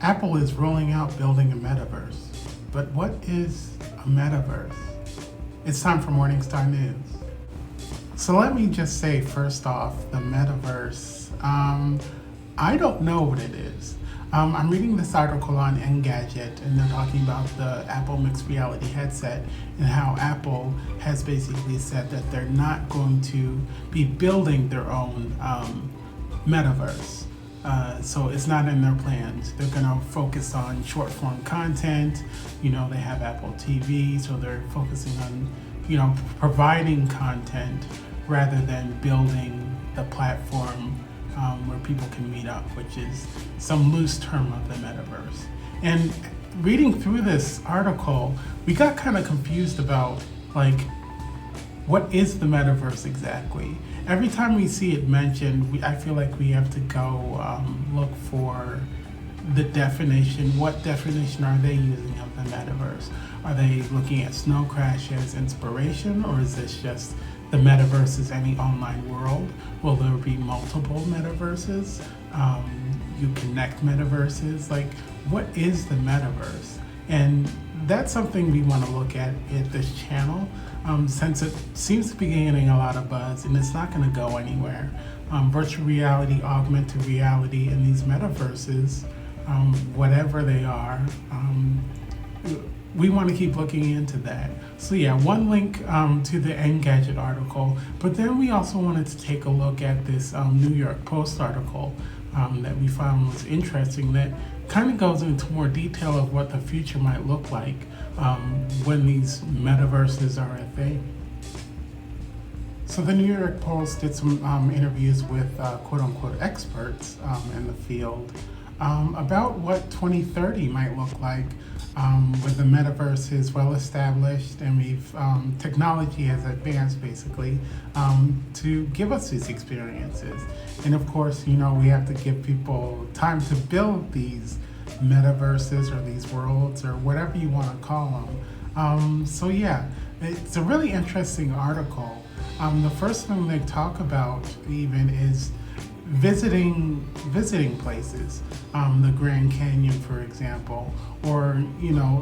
Apple is rolling out building a metaverse. But what is a metaverse? It's time for Morningstar News. So let me just say first off, the metaverse, I don't know what it is. I'm reading this article on Engadget, and they're talking about the Apple mixed reality headset and how Apple has basically said that they're not going to be building their own metaverse. So it's not in their plans. They're going to focus on short form content. They have Apple TV, so they're focusing on, providing content rather than building the platform where people can meet up, which is some loose term of the metaverse. And reading through this article, we got kind of confused about what is the metaverse exactly? Every time we see it mentioned, I feel like we have to go look for the definition. What definition are they using of the metaverse? Are they looking at snow crash as inspiration, or is this just the metaverse is any online world? Will there be multiple metaverses? You connect metaverses? What is the metaverse? And that's something we want to look at this channel, since it seems to be gaining a lot of buzz and it's not going to go anywhere. Virtual reality, augmented reality, and these metaverses, whatever they are, we want to keep looking into that. So yeah, one link to the Engadget article, but then we also wanted to take a look at this New York Post article that we found was interesting, that kind of goes into more detail of what the future might look like when these metaverses are a thing. So the New York Post did some interviews with quote-unquote experts in the field about what 2030 might look like when the metaverse is well established and technology has advanced basically to give us these experiences. And of course, we have to give people time to build these metaverses or these worlds or whatever you want to call them. So yeah, it's a really interesting article. The first thing they talk about even is visiting places, the Grand Canyon, for example, or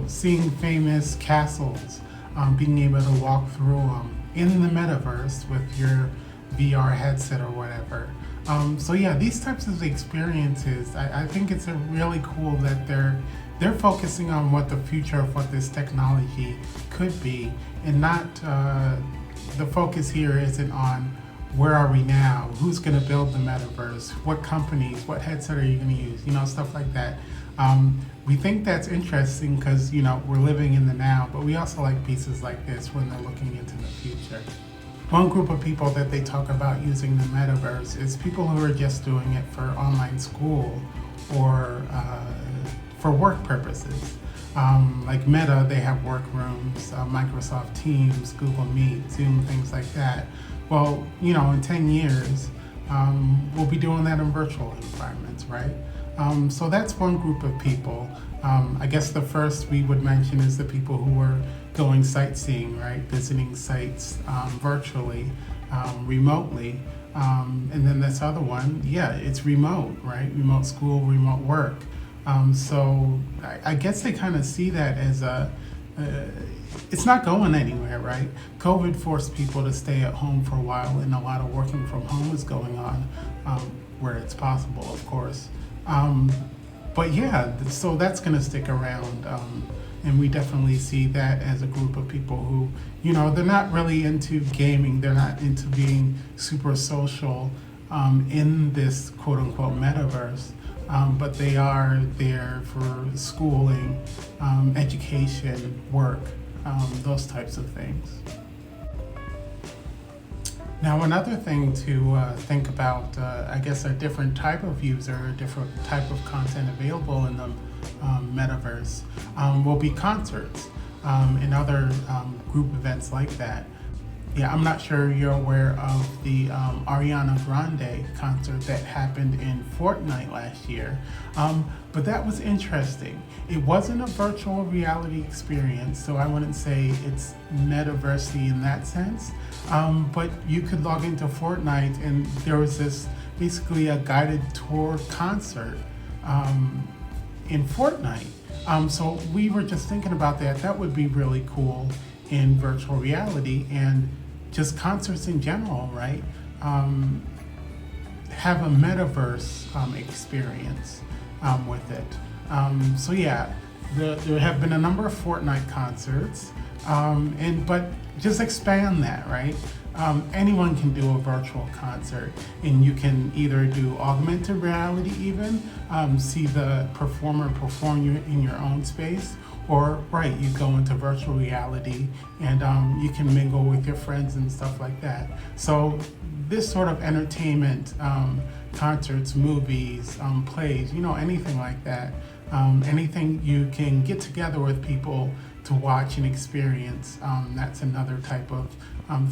seeing famous castles, being able to walk through them in the metaverse with your VR headset or whatever. So yeah, these types of experiences, I think it's a really cool that they're focusing on what the future of what this technology could be, and not the focus here isn't on where are we now, who's going to build the metaverse, what companies, what headset are you going to use, stuff like that. We think that's interesting because we're living in the now, but we also like pieces like this when they're looking into the future. One group of people that they talk about using the metaverse is people who are just doing it for online school or for work purposes. Like Meta, they have workrooms, Microsoft Teams, Google Meet, Zoom, things like that. Well, in 10 years, we'll be doing that in virtual environments, right? So that's one group of people. I guess the first we would mention is the people who are going sightseeing, right? Visiting sites virtually, remotely. And then this other one, yeah, it's remote, right? Remote school, remote work. So I guess they kind of see that as it's not going anywhere, right? COVID forced people to stay at home for a while, and a lot of working from home is going on where it's possible, of course. But yeah, so that's going to stick around. And we definitely see that as a group of people who, they're not really into gaming. They're not into being super social in this quote unquote metaverse. But they are there for schooling, education, work, those types of things. Now, another thing to think about, I guess a different type of user, a different type of content available in the metaverse will be concerts and other group events like that. Yeah, I'm not sure you're aware of the Ariana Grande concert that happened in Fortnite last year, but that was interesting. It wasn't a virtual reality experience, so I wouldn't say it's metaversey in that sense, but you could log into Fortnite and there was this basically a guided tour concert in Fortnite. So we were just thinking about that. That would be really cool in virtual reality and just concerts in general, right? Have a metaverse experience with it. So yeah, there have been a number of Fortnite concerts, but just expand that, right? Anyone can do a virtual concert, and you can either do augmented reality, even see the performer perform in your own space, or right, you go into virtual reality and you can mingle with your friends and stuff like that. So this sort of entertainment, concerts, movies, plays, anything like that, anything you can get together with people to watch and experience, that's another type of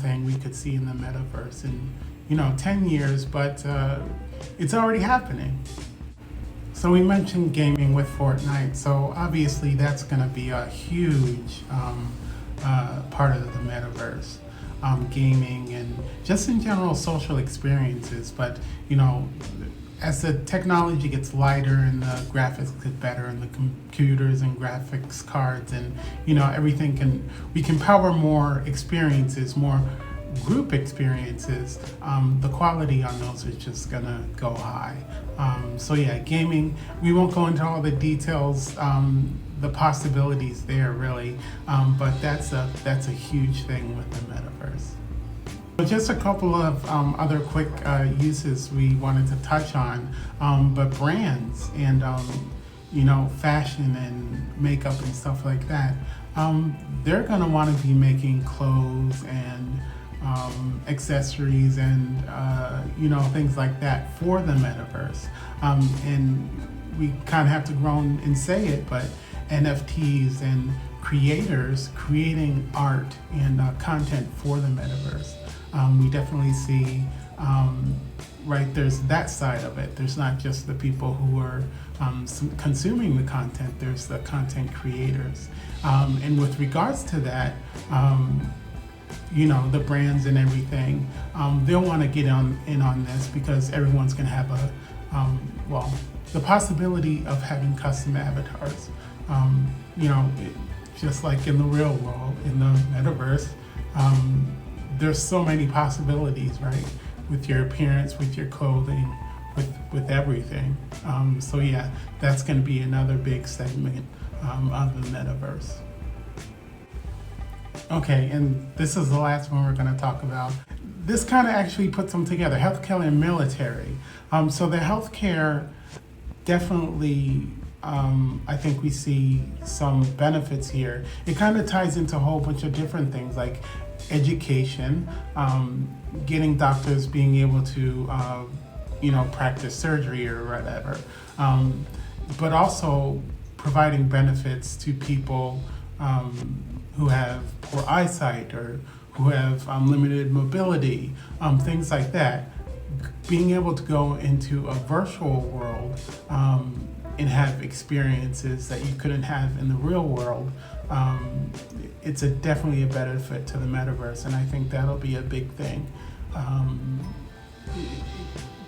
thing we could see in the metaverse in 10 years, but it's already happening. So we mentioned gaming with Fortnite, so obviously that's going to be a huge part of the metaverse. Gaming and just in general social experiences, but as the technology gets lighter and the graphics get better and the computers and graphics cards and we can power more experiences, more group experiences, the quality on those is just gonna go high. So yeah, gaming, we won't go into all the details, the possibilities there really, but that's a huge thing with the metaverse. Just a couple of other quick uses we wanted to touch on, but brands and fashion and makeup and stuff like that, they're going to want to be making clothes and accessories and things like that for the metaverse. And we kind of have to groan and say it, but NFTs and creators creating art and content for the metaverse. We definitely see, there's that side of it. There's not just the people who are consuming the content, there's the content creators. And with regards to that, the brands and everything, they'll want to get in on this because everyone's going to have the possibility of having custom avatars. Just like in the real world, in the metaverse, there's so many possibilities, right? With your appearance, with your clothing, with everything. So yeah, that's going to be another big segment of the metaverse. Okay, and this is the last one we're going to talk about. This kind of actually puts them together, healthcare and military. So the healthcare definitely, I think we see some benefits here. It kind of ties into a whole bunch of different things like education, getting doctors being able to, practice surgery or whatever, but also providing benefits to people who have poor eyesight or who have limited mobility, things like that. Being able to go into a virtual world and have experiences that you couldn't have in the real world, it's definitely a benefit to the metaverse, and I think that'll be a big thing.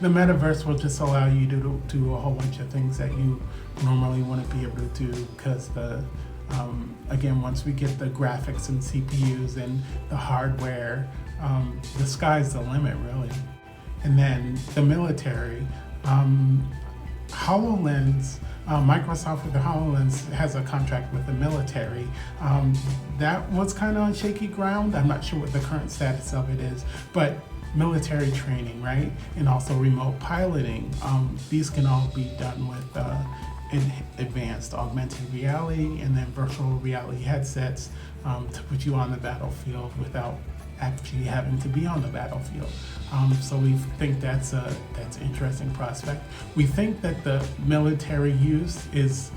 The metaverse will just allow you to do a whole bunch of things that you normally wouldn't be able to do because again, once we get the graphics and CPUs and the hardware, the sky's the limit, really. And then the military, HoloLens, Microsoft with the HoloLens has a contract with the military. That was kind of on shaky ground. I'm not sure what the current status of it is, but military training, right? And also remote piloting. These can all be done with advanced augmented reality and then virtual reality headsets to put you on the battlefield without actually having to be on the battlefield. So we think that's an interesting prospect. We think that the military use is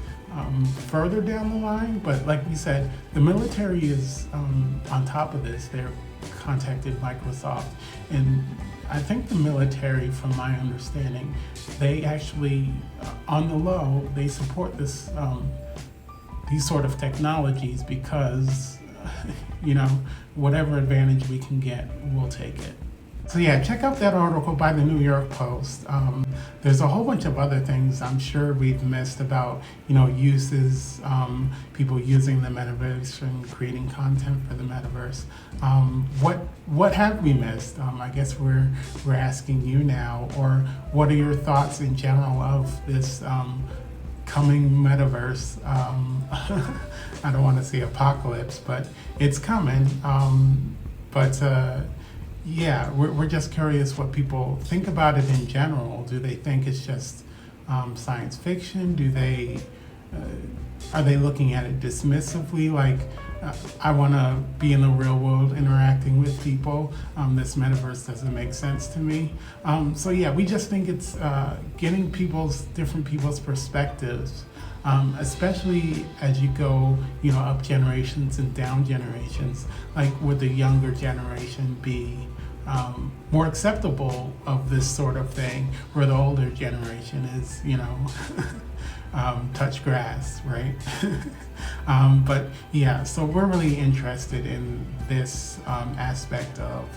further down the line, but like we said, the military is on top of this. They're contacted Microsoft, and I think the military, from my understanding, they actually, on the low, they support this these sort of technologies because, whatever advantage we can get, we'll take it. So yeah, check out that article by the New York Post. there's a whole bunch of other things I'm sure we've missed about, uses, people using the metaverse and creating content for the metaverse. What have we missed? I guess we're asking you now, or what are your thoughts in general of this coming metaverse? I don't want to say apocalypse, but it's coming. Yeah, we're just curious what people think about it in general. Do they think it's just science fiction? Are they looking at it dismissively? Like, I want to be in the real world interacting with people. This metaverse doesn't make sense to me. So yeah, we just think it's getting different people's perspectives, especially as you go, up generations and down generations. Like, would the younger generation be more acceptable of this sort of thing, where the older generation is, touch grass, right? But yeah, so we're really interested in this aspect of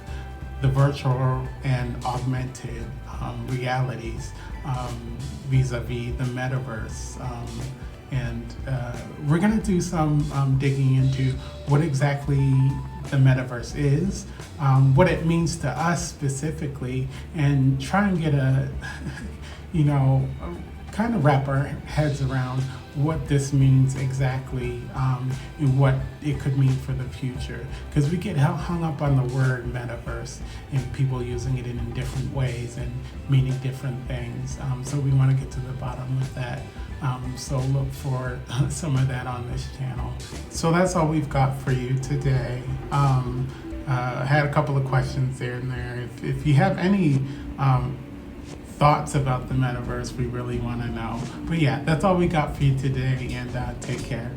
the virtual and augmented realities vis-a-vis the metaverse. And we're going to do some digging into what exactly the metaverse is, what it means to us specifically, and try and get kind of wrap our heads around what this means exactly, and what it could mean for the future. Because we get hung up on the word metaverse and people using it in different ways and meaning different things. So we want to get to the bottom of that. So look for some of that on this channel. So that's all we've got for you today. I had a couple of questions there and there. If you have any thoughts about the metaverse, we really want to know. But yeah, that's all we got for you today, and take care.